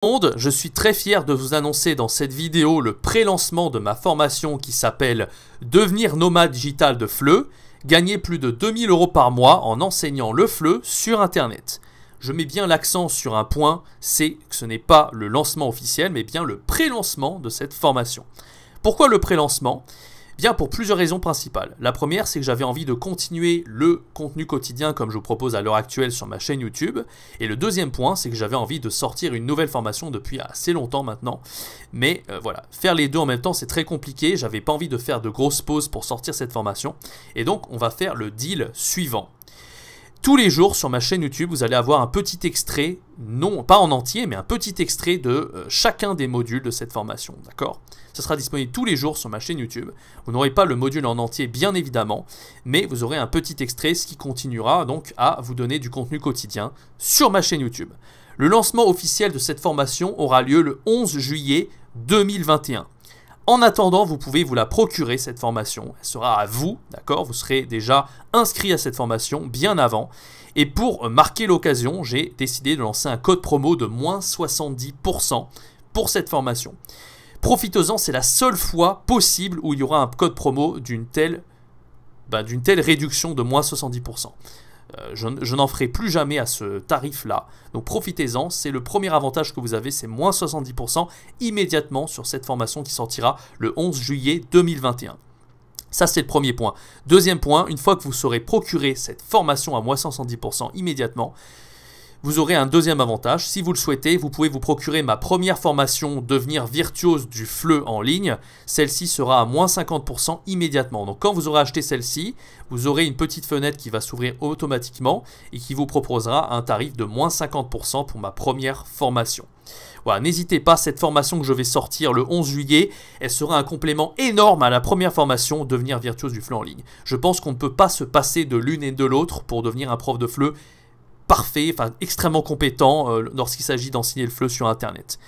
Monde, je suis très fier de vous annoncer dans cette vidéo le pré-lancement de ma formation qui s'appelle Devenir nomade digital de FLE, gagner plus de 2000 € par mois en enseignant le FLE sur internet. Je mets bien l'accent sur un point, c'est que ce n'est pas le lancement officiel mais bien le pré-lancement de cette formation. Pourquoi le pré-lancement ? Bien pour plusieurs raisons principales. La première, c'est que j'avais envie de continuer le contenu quotidien comme je vous propose à l'heure actuelle sur ma chaîne YouTube. Et le deuxième point, c'est que j'avais envie de sortir une nouvelle formation depuis assez longtemps maintenant. Mais voilà, faire les deux en même temps, c'est très compliqué. J'avais pas envie de faire de grosses pauses pour sortir cette formation. Et donc, on va faire le deal suivant. Tous les jours sur ma chaîne YouTube, vous allez avoir un petit extrait, non pas en entier, mais un petit extrait de chacun des modules de cette formation, d'accord ? Ce sera disponible tous les jours sur ma chaîne YouTube. Vous n'aurez pas le module en entier, bien évidemment, mais vous aurez un petit extrait, ce qui continuera donc à vous donner du contenu quotidien sur ma chaîne YouTube. Le lancement officiel de cette formation aura lieu le 11 juillet 2021. En attendant, vous pouvez vous la procurer, cette formation. Elle sera à vous, d'accord ? Vous serez déjà inscrit à cette formation bien avant. Et pour marquer l'occasion, j'ai décidé de lancer un code promo de moins 70% pour cette formation. Profitez-en, c'est la seule fois possible où il y aura un code promo d'une telle réduction de moins 70%. Je n'en ferai plus jamais à ce tarif-là. Donc profitez-en, c'est le premier avantage que vous avez, c'est moins 70% immédiatement sur cette formation qui sortira le 11 juillet 2021. Ça, c'est le premier point. Deuxième point, une fois que vous saurez procurer cette formation à moins 70% immédiatement, vous aurez un deuxième avantage. Si vous le souhaitez, vous pouvez vous procurer ma première formation Devenir virtuose du FLE en ligne. Celle-ci sera à moins 50% immédiatement. Donc quand vous aurez acheté celle-ci, vous aurez une petite fenêtre qui va s'ouvrir automatiquement et qui vous proposera un tarif de moins 50% pour ma première formation. Voilà, n'hésitez pas, cette formation que je vais sortir le 11 juillet, elle sera un complément énorme à la première formation Devenir virtuose du FLE en ligne. Je pense qu'on ne peut pas se passer de l'une et de l'autre pour devenir un prof de FLE parfait, enfin extrêmement compétent lorsqu'il s'agit d'enseigner le FLE sur internet.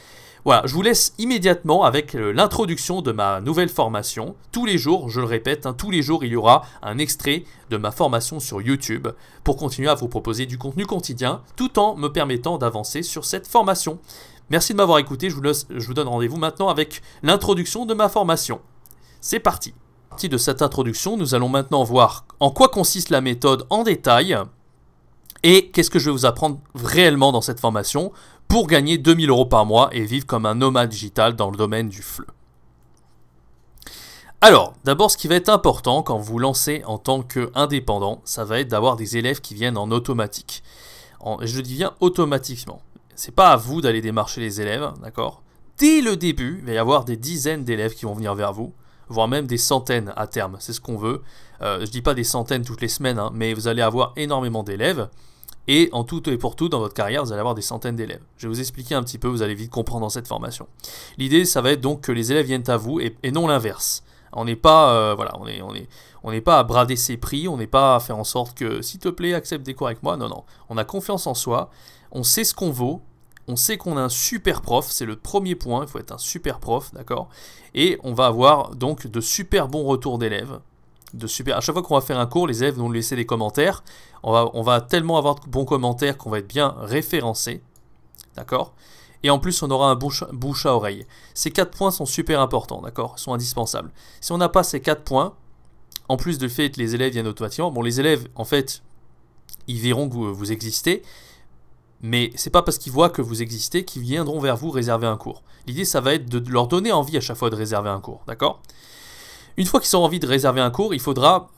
Voilà, je vous laisse immédiatement avec l'introduction de ma nouvelle formation. Tous les jours, je le répète, tous les jours il y aura un extrait de ma formation sur YouTube pour continuer à vous proposer du contenu quotidien tout en me permettant d'avancer sur cette formation. Merci de m'avoir écouté, je vous donne rendez-vous maintenant avec l'introduction de ma formation. C'est parti. À partir de cette introduction, nous allons maintenant voir en quoi consiste la méthode en détail. Et qu'est-ce que je vais vous apprendre réellement dans cette formation pour gagner 2000 € par mois et vivre comme un nomade digital dans le domaine du FLE. Alors, d'abord, ce qui va être important quand vous vous lancez en tant qu'indépendant, ça va être d'avoir des élèves qui viennent en automatique. Je dis bien automatiquement. C'est pas à vous d'aller démarcher les élèves, d'accord ? Dès le début, il va y avoir des dizaines d'élèves qui vont venir vers vous, voire même des centaines à terme, c'est ce qu'on veut. Je dis pas des centaines toutes les semaines, mais vous allez avoir énormément d'élèves. Et en tout et pour tout, dans votre carrière, vous allez avoir des centaines d'élèves. Je vais vous expliquer un petit peu, vous allez vite comprendre dans cette formation. L'idée, ça va être donc que les élèves viennent à vous et non l'inverse. On n'est pas, on n'est pas à brader ses prix, on n'est pas à faire en sorte que, s'il te plaît, accepte des cours avec moi. Non, non. On a confiance en soi, on sait ce qu'on vaut, on sait qu'on a un super prof, c'est le premier point, il faut être un super prof, d'accord ? Et on va avoir donc de super bons retours d'élèves. À chaque fois qu'on va faire un cours, les élèves vont nous laisser des commentaires. On va tellement avoir de bons commentaires qu'on va être bien référencé. D'accord ? Et en plus, on aura un bouche à oreille. Ces 4 points sont super importants, d'accord ? Ils sont indispensables. Si on n'a pas ces 4 points, en plus du fait que les élèves viennent automatiquement, bon, les élèves, en fait, ils verront que vous existez, mais c'est pas parce qu'ils voient que vous existez qu'ils viendront vers vous réserver un cours. L'idée, ça va être de leur donner envie à chaque fois de réserver un cours, d'accord ? Une fois qu'ils ont envie de réserver un cours, il faudra,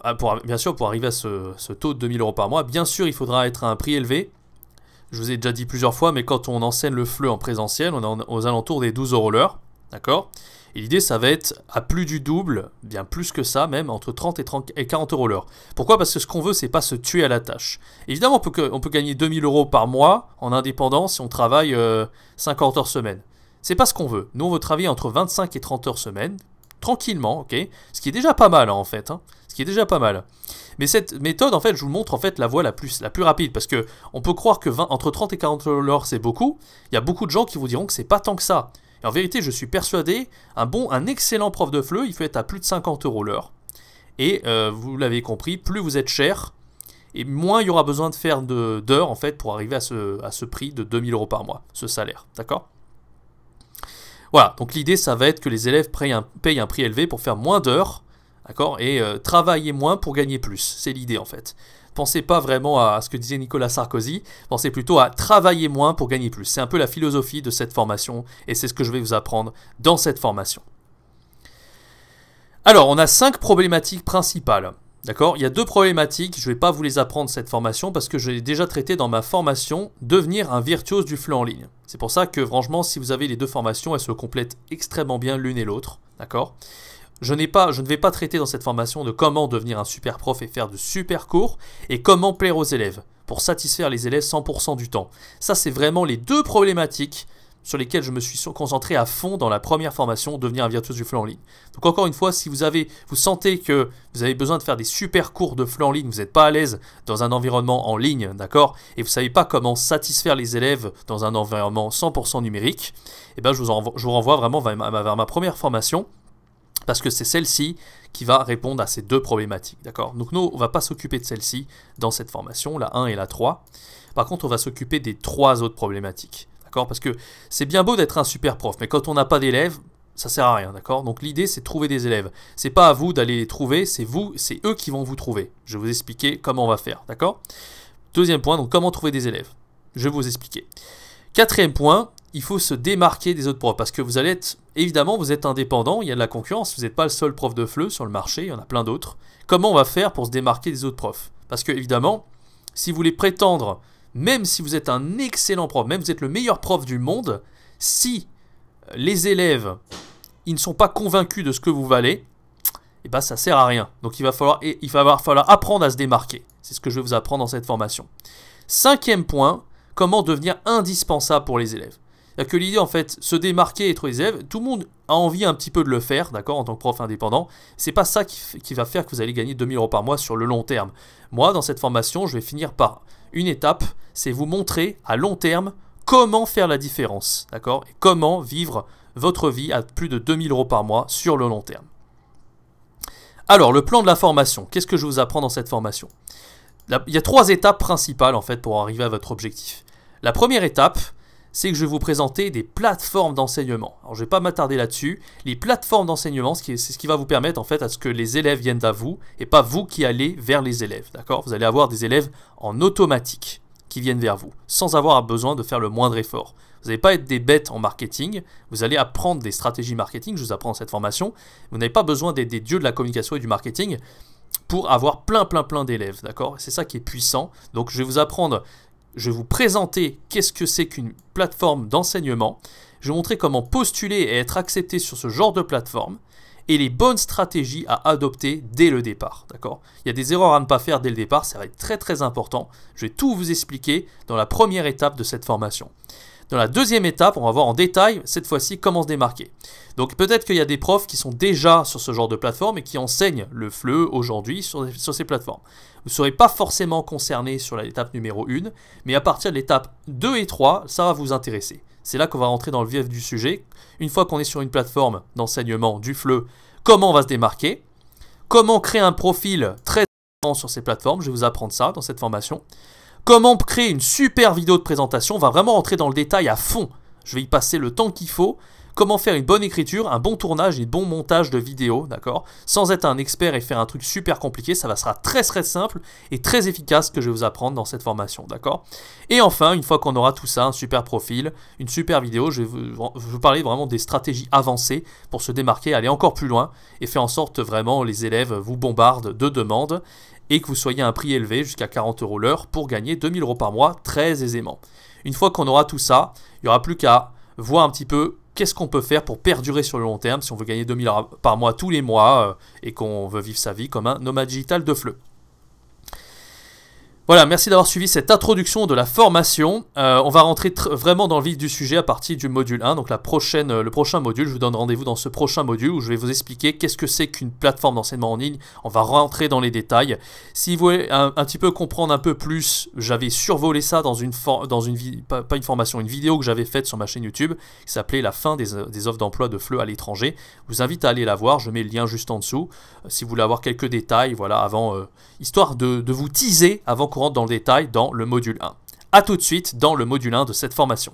bien sûr, pour arriver à ce taux de 2000 € par mois, bien sûr, il faudra être à un prix élevé. Je vous ai déjà dit plusieurs fois, mais quand on enseigne le FLE en présentiel, on est aux alentours des 12 € l'heure, d'accord ? Et l'idée, ça va être à plus du double, bien plus que ça même, entre 30 et 40 € l'heure. Pourquoi ? Parce que ce qu'on veut, c'est pas se tuer à la tâche. Évidemment, on peut gagner 2000 € par mois en indépendant si on travaille 50 heures semaine. C'est pas ce qu'on veut. Nous, on veut travailler entre 25 et 30 heures semaine, tranquillement, ok, ce qui est déjà pas mal en fait, ce qui est déjà pas mal. Mais cette méthode, en fait, je vous montre en fait la voie la plus rapide, parce que on peut croire que entre 30 et 40 € l'heure c'est beaucoup. Il y a beaucoup de gens qui vous diront que c'est pas tant que ça. Et en vérité, je suis persuadé, un excellent prof de FLE, il faut être à plus de 50 € l'heure. Et vous l'avez compris, plus vous êtes cher, et moins il y aura besoin de faire d'heures en fait pour arriver à ce prix de 2000 € par mois, ce salaire, d'accord ? Voilà, donc l'idée, ça va être que les élèves payent un prix élevé pour faire moins d'heures, d'accord, et travailler moins pour gagner plus. C'est l'idée, en fait. Pensez pas vraiment à ce que disait Nicolas Sarkozy, pensez plutôt à travailler moins pour gagner plus. C'est un peu la philosophie de cette formation, et c'est ce que je vais vous apprendre dans cette formation. Alors, on a 5 problématiques principales. D'accord? Il y a 2 problématiques, je ne vais pas vous les apprendre cette formation parce que je l'ai déjà traité dans ma formation « Devenir un virtuose du FLE en ligne ». C'est pour ça que franchement, si vous avez les 2 formations, elles se complètent extrêmement bien l'une et l'autre. D'accord? Je ne vais pas traiter dans cette formation de comment devenir un super prof et faire de super cours et comment plaire aux élèves pour satisfaire les élèves 100% du temps. Ça, c'est vraiment les 2 problématiques sur lesquelles je me suis concentré à fond dans la première formation, devenir un virtuose du FLE en ligne. Donc encore une fois, si vous sentez que vous avez besoin de faire des super cours de FLE en ligne, vous n'êtes pas à l'aise dans un environnement en ligne, d'accord, et vous ne savez pas comment satisfaire les élèves dans un environnement 100% numérique, eh ben je vous renvoie vraiment vers ma première formation, parce que c'est celle-ci qui va répondre à ces 2 problématiques, d'accord. Donc nous, on ne va pas s'occuper de celle-ci dans cette formation, la 1 et la 3. Par contre, on va s'occuper des 3 autres problématiques. Parce que c'est bien beau d'être un super prof, mais quand on n'a pas d'élèves, ça sert à rien, d'accord? Donc l'idée, c'est de trouver des élèves. C'est pas à vous d'aller les trouver, c'est eux qui vont vous trouver. Je vais vous expliquer comment on va faire, d'accord? Deuxième point, donc comment trouver des élèves. Je vais vous expliquer. 4e point, il faut se démarquer des autres profs, parce que évidemment, vous êtes indépendant, il y a de la concurrence, vous n'êtes pas le seul prof de FLE sur le marché, il y en a plein d'autres. Comment on va faire pour se démarquer des autres profs? Parce que évidemment, si vous voulez prétendre, même si vous êtes un excellent prof, même si vous êtes le meilleur prof du monde, si les élèves ils ne sont pas convaincus de ce que vous valez, eh ben ça sert à rien. Donc il va falloir apprendre à se démarquer. C'est ce que je vais vous apprendre dans cette formation. 5e point, comment devenir indispensable pour les élèves. C'est-à-dire que l'idée, en fait, se démarquer et trouver des élèves, tout le monde a envie un petit peu de le faire, d'accord, en tant que prof indépendant. C'est pas ça qui va faire que vous allez gagner 2 000 € par mois sur le long terme. Moi, dans cette formation, je vais finir par une étape, c'est vous montrer à long terme comment faire la différence, d'accord, et comment vivre votre vie à plus de 2 000 € par mois sur le long terme. Alors, le plan de la formation, qu'est-ce que je vous apprends dans cette formation? Il y a 3 étapes principales, en fait, pour arriver à votre objectif. La première étape, c'est que je vais vous présenter des plateformes d'enseignement. Alors, je ne vais pas m'attarder là-dessus. Les plateformes d'enseignement, c'est ce qui va vous permettre, en fait, à ce que les élèves viennent à vous et pas vous qui allez vers les élèves, d'accord? Vous allez avoir des élèves en automatique qui viennent vers vous, sans avoir besoin de faire le moindre effort. Vous n'allez pas être des bêtes en marketing, vous allez apprendre des stratégies marketing, je vous apprends dans cette formation. Vous n'avez pas besoin d'être des dieux de la communication et du marketing pour avoir plein d'élèves, d'accord? C'est ça qui est puissant. Donc, je vais vous présenter qu'est-ce que c'est qu'une plateforme d'enseignement. Je vais vous montrer comment postuler et être accepté sur ce genre de plateforme et les bonnes stratégies à adopter dès le départ. D'accord? Il y a des erreurs à ne pas faire dès le départ, ça va être très important. Je vais tout vous expliquer dans la première étape de cette formation. Dans la deuxième étape, on va voir en détail, cette fois-ci, comment se démarquer. Donc peut-être qu'il y a des profs qui sont déjà sur ce genre de plateforme et qui enseignent le FLE aujourd'hui sur ces plateformes. Vous ne serez pas forcément concerné sur l'étape numéro 1, mais à partir de l'étape 2 et 3, ça va vous intéresser. C'est là qu'on va rentrer dans le vif du sujet. Une fois qu'on est sur une plateforme d'enseignement du FLE, comment on va se démarquer? Comment créer un profil très différent sur ces plateformes? Je vais vous apprendre ça dans cette formation. Comment créer une super vidéo de présentation? On va vraiment rentrer dans le détail à fond. Je vais y passer le temps qu'il faut. Comment faire une bonne écriture, un bon tournage et un bon montage de vidéo, d'accord? Sans être un expert et faire un truc super compliqué, ça sera très simple et très efficace que je vais vous apprendre dans cette formation, d'accord? Et enfin, une fois qu'on aura tout ça, un super profil, une super vidéo, je vais vous parler vraiment des stratégies avancées pour se démarquer, aller encore plus loin et faire en sorte vraiment les élèves vous bombardent de demandes et que vous soyez à un prix élevé jusqu'à 40 € l'heure pour gagner 2 000 € par mois très aisément. Une fois qu'on aura tout ça, il n'y aura plus qu'à voir un petit peu qu'est-ce qu'on peut faire pour perdurer sur le long terme si on veut gagner 2 000 € par mois tous les mois et qu'on veut vivre sa vie comme un nomade digital de FLE. Voilà, merci d'avoir suivi cette introduction de la formation. On va rentrer vraiment dans le vif du sujet à partir du module 1, donc le prochain module. Je vous donne rendez-vous dans ce prochain module où je vais vous expliquer qu'est-ce que c'est qu'une plateforme d'enseignement en ligne. On va rentrer dans les détails. Si vous voulez un petit peu comprendre un peu plus, j'avais survolé ça dans une vidéo que j'avais faite sur ma chaîne YouTube qui s'appelait La fin des offres d'emploi de FLE à l'étranger. Je vous invite à aller la voir, je mets le lien juste en dessous. Si vous voulez avoir quelques détails, voilà, avant, histoire de vous teaser avant qu'on rentre dans le détail dans le module 1. A tout de suite dans le module 1 de cette formation.